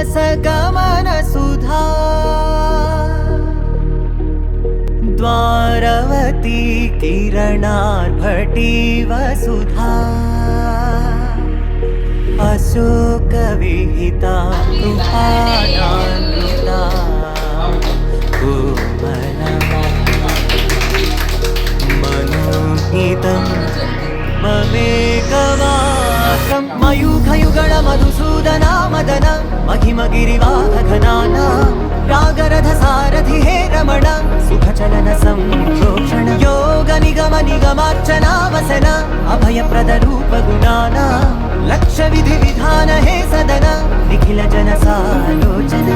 रसगमन सुधा द्वारवती किरणार्भटी वसुधा अशोकविहिता कृपानामृता मनोहितं ममेकवासं मयूखयुगळ मधुसूदना मदन महिमगिरिवाहघनाना रागरथ सारथि हे रमण सुखचलन संप्रोक्षण योग निगम निगमार्चना वसन अभयप्रद रूप गुणाना लक्ष विधि विधान हे सदन निखिल जन सालोचन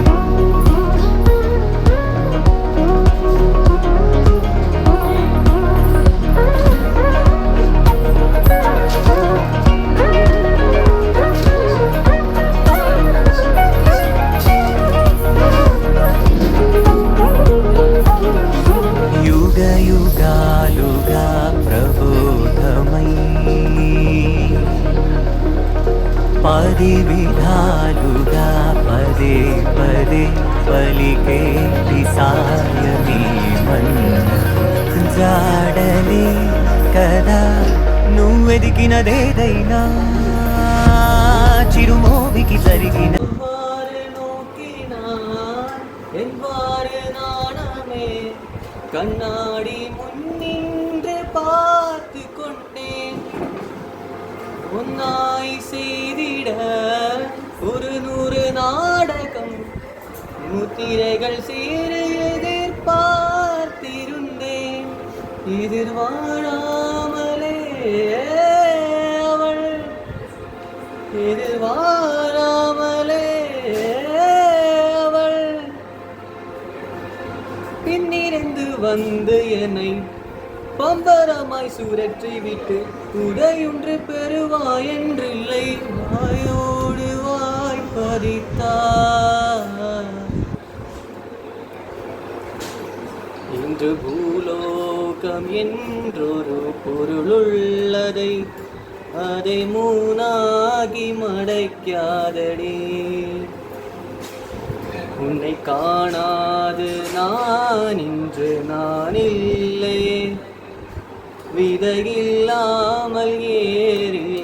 युग युगालुगा प्रबोधमयी पदि विधालुगा पदे पदे पलिके सायमी मन जाडले कदा నువ్వెదికినదేదైనా చిరుమోవికి జరిగిన கண்ணாடி முன்னின்று பார்த்து கொண்டேன் உன்னாய் செய்திட ஒரு 100 நாடகம் முத்திரைகள் சேர எதிர்பார்த்திருந்தேன் எதிர்வாழாமலே அவள் எதிர்வாழாமலே அவள் பின்னிருந்து வந்து என்னை பம்பரமாய் சுழற்றி விட்டு உடையொன்று பெறுவாய் என்றில்லை வாயோடு வாய் பதித்தார். இன்று பூலோகம் என்றொரு பொருளுள்ளதை அதை மூனாகி மடைக்காதடி. உன்னை காணாது நான் இன்று நான் இல்லை விதையில்லாமல் ஏறி